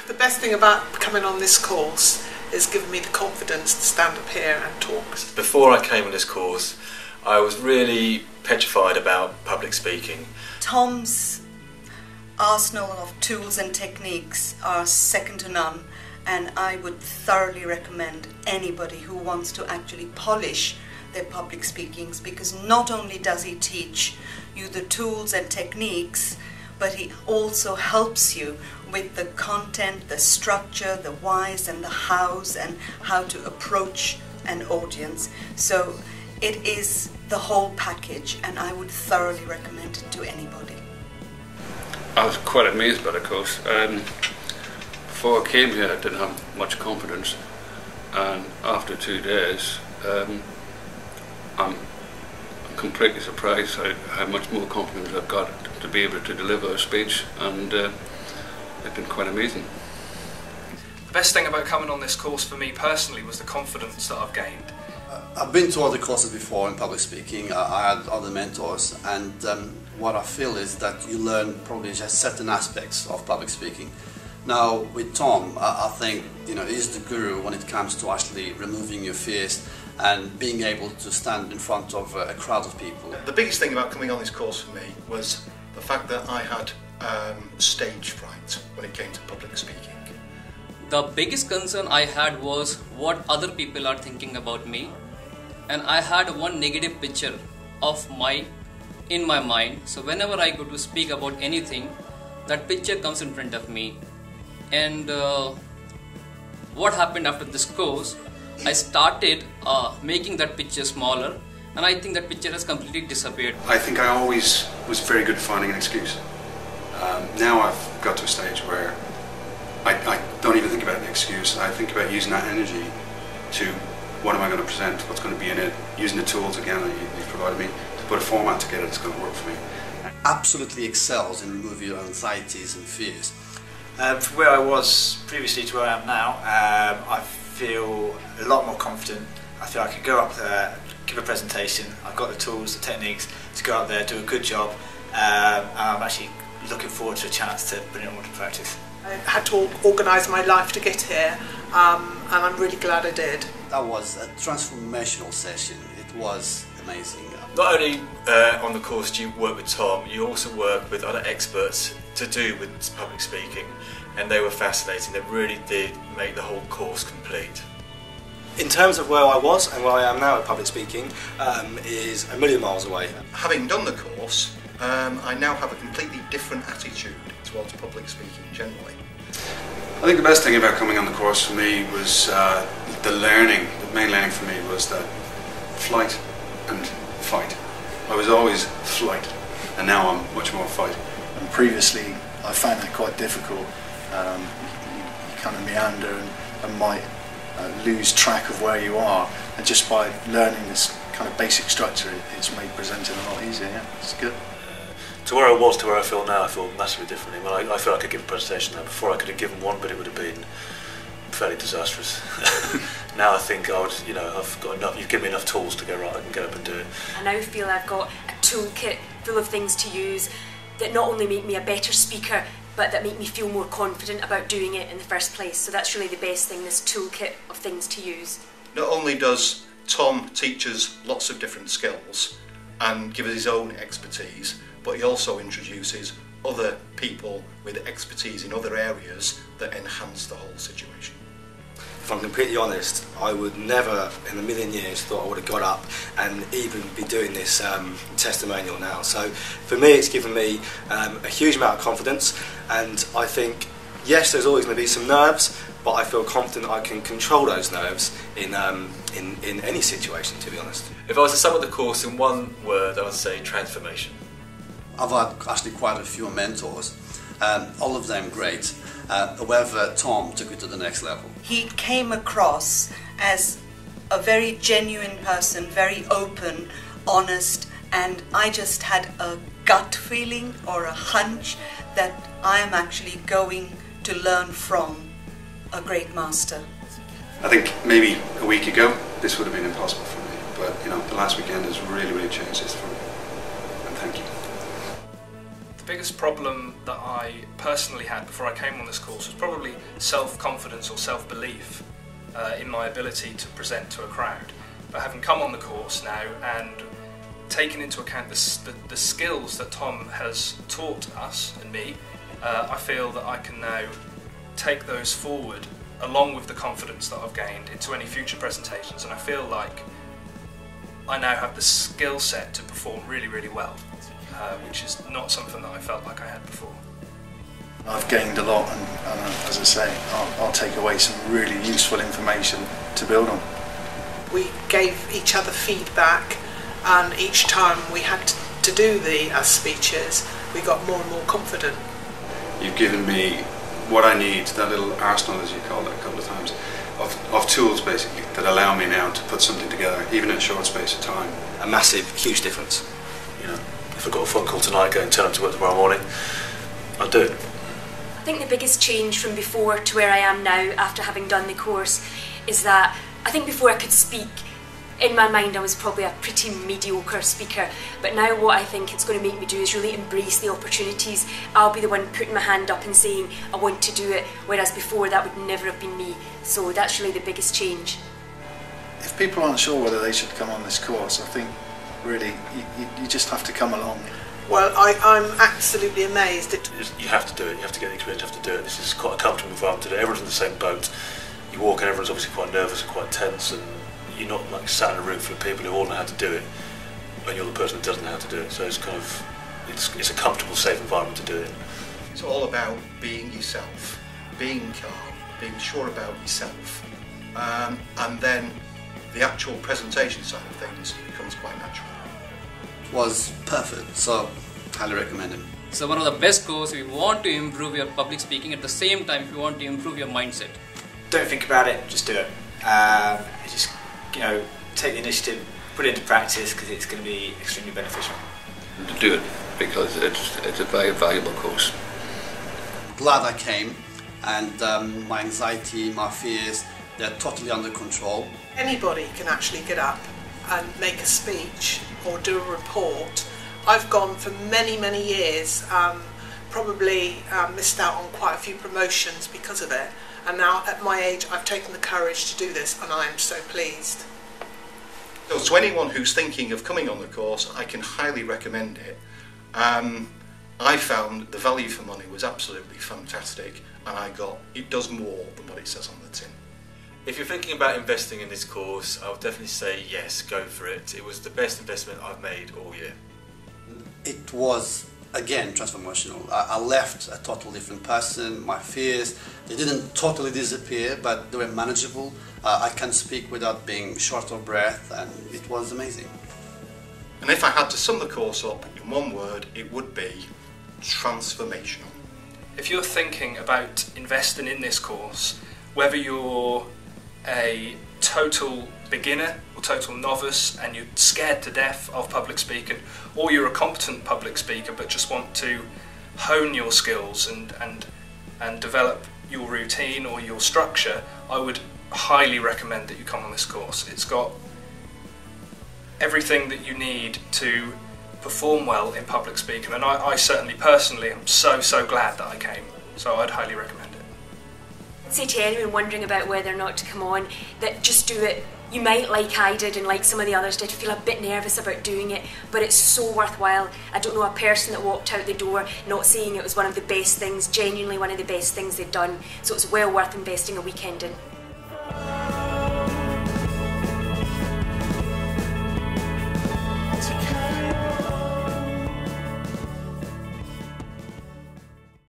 The best thing about coming on this course is giving me the confidence to stand up here and talk. Before I came on this course, I was really petrified about public speaking. Tom's arsenal of tools and techniques are second to none, and I would thoroughly recommend anybody who wants to actually polish their public speakings, because not only does he teach you the tools and techniques, but he also helps you with the content, the structure, the whys and the hows, and how to approach an audience. So it is the whole package, and I would thoroughly recommend it to anybody. I was quite amazed by the course. Before I came here I didn't have much confidence, and after 2 days I'm completely surprised how much more confidence I've got to be able to deliver a speech, and it's been quite amazing. The best thing about coming on this course for me personally was the confidence that I've gained. I've been to other courses before in public speaking. I had other mentors, and what I feel is that you learn probably just certain aspects of public speaking. Now with Tom, I think he's the guru when it comes to actually removing your fears and being able to stand in front of a crowd of people. The biggest thing about coming on this course for me was the fact that I had stage fright when it came to public speaking. The biggest concern I had was what other people are thinking about me, and I had one negative picture of in my mind. So whenever I go to speak about anything, that picture comes in front of me. And what happened after this course, I started making that picture smaller, and I think that picture has completely disappeared. I think I always was very good at finding an excuse. Now I've got to a stage where I don't even think about an excuse. I think about using that energy to what am I going to present, what's going to be in it, using the tools again that you've provided me to put a format together that's going to work for me. Absolutely excels in removing your anxieties and fears. From where I was previously to where I am now, I feel a lot more confident. I feel I can go up there, give a presentation. I've got the tools, the techniques to go up there, do a good job, and I'm actually looking forward to a chance to bring it all to practice. I had to organise my life to get here, and I'm really glad I did. That was a transformational session. It was amazing. Not only on the course do you work with Tom, you also work with other experts to do with public speaking, and they were fascinating. They really did make the whole course complete. In terms of where I was and where I am now at public speaking is a million miles away. Having done the course, I now have a completely different attitude towards public speaking generally. I think the best thing about coming on the course for me was the learning. The main learning for me was that flight and fight. I was always flight, and now I'm much more fight. And previously I found that quite difficult. You kind of meander and might lose track of where you are, and just by learning this kind of basic structure it's made presenting a lot easier. Yeah, it's good. To where I was to where I feel now, I feel massively differently. Well, I feel I could give a presentation now. Before I could have given one, but it would have been fairly disastrous. Now I think I would, I've got enough. You've given me enough tools to go right. I can get up and do it. I now feel I've got a toolkit full of things to use that not only make me a better speaker, but that make me feel more confident about doing it in the first place. So that's really the best thing, this toolkit of things to use. Not only does Tom teach us lots of different skills and give us his own expertise, but he also introduces other people with expertise in other areas that enhance the whole situation. If I'm completely honest, I would never in a million years thought I would have got up and even be doing this testimonial now. So for me it's given me a huge amount of confidence, and I think yes, there's always going to be some nerves, but I feel confident I can control those nerves in any situation, to be honest. If I was to sum up the course in one word, I would say transformation. I've had actually quite a few mentors, all of them great. However, Tom took it to the next level. He came across as a very genuine person, very open, honest, and I just had a gut feeling or a hunch that I am actually going to learn from a great master. I think maybe a week ago this would have been impossible for me, but the last weekend has really changed this for me, and thank you. The biggest problem that I personally had before I came on this course was probably self-confidence or self-belief in my ability to present to a crowd. But having come on the course now and taken into account the skills that Tom has taught us and me, I feel that I can now take those forward along with the confidence that I've gained into any future presentations, and I feel like I now have the skill set to perform really, really well, which is not something that I felt like I had before. I've gained a lot, and as I say, I'll take away some really useful information to build on. We gave each other feedback, and each time we had to do the speeches, we got more and more confident. You've given me what I need, that little arsenal, as you called it a couple of times, of tools basically that allow me now to put something together, even in a short space of time. A massive, huge difference. You know, if I've got a phone call tonight, go and turn up to work tomorrow morning, I'll do it. I think the biggest change from before to where I am now after having done the course is that I think before I could speak, in my mind I was probably a pretty mediocre speaker, but now what I think it's going to make me do is really embrace the opportunities. I'll be the one putting my hand up and saying I want to do it, whereas before that would never have been me. So that's really the biggest change. If people aren't sure whether they should come on this course, I think really you just have to come along. Well, I'm absolutely amazed. You have to do it, you have to get the experience, you have to do it. This is quite a comfortable environment to do it. Everyone's in the same boat. You walk in, everyone's obviously quite nervous and quite tense, and you're not like sat in a room full of people who all know how to do it, and you're the person who doesn't know how to do it. So it's kind of, it's a comfortable, safe environment to do it in. It's all about being yourself, being calm, being sure about yourself, and then the actual presentation side of things becomes quite natural. It was perfect, so highly recommend it. So one of the best courses if you want to improve your public speaking, at the same time if you want to improve your mindset. Don't think about it, just do it. Just, take the initiative, put it into practice, because it's going to be extremely beneficial. To do it, because it's a very valuable course. Glad I came, and my anxiety, my fears, they're totally under control. Anybody can actually get up and make a speech or do a report. I've gone for many, many years, probably missed out on quite a few promotions because of it. And now at my age I've taken the courage to do this, and I am so pleased. So to anyone who's thinking of coming on the course, I can highly recommend it. I found the value for money was absolutely fantastic, and it does more than what it says on the tin. If you're thinking about investing in this course, I would definitely say yes, go for it. It was the best investment I've made all year. It was, again, transformational. I left a totally different person. My fears, they didn't totally disappear, but they were manageable. I can speak without being short of breath, and it was amazing. And if I had to sum the course up in one word, it would be transformational. If you're thinking about investing in this course, whether you're a total beginner or total novice and you're scared to death of public speaking, or you're a competent public speaker but just want to hone your skills and develop your routine or your structure, I would highly recommend that you come on this course. It's got everything that you need to perform well in public speaking, and I certainly personally am so glad that I came, so I'd highly recommend it. I'd say to anyone wondering about whether or not to come on, that just do it. You might, like I did and like some of the others did, feel a bit nervous about doing it, but it's so worthwhile. I don't know a person that walked out the door not saying it was one of the best things, genuinely one of the best things they've done, so it's well worth investing a weekend in.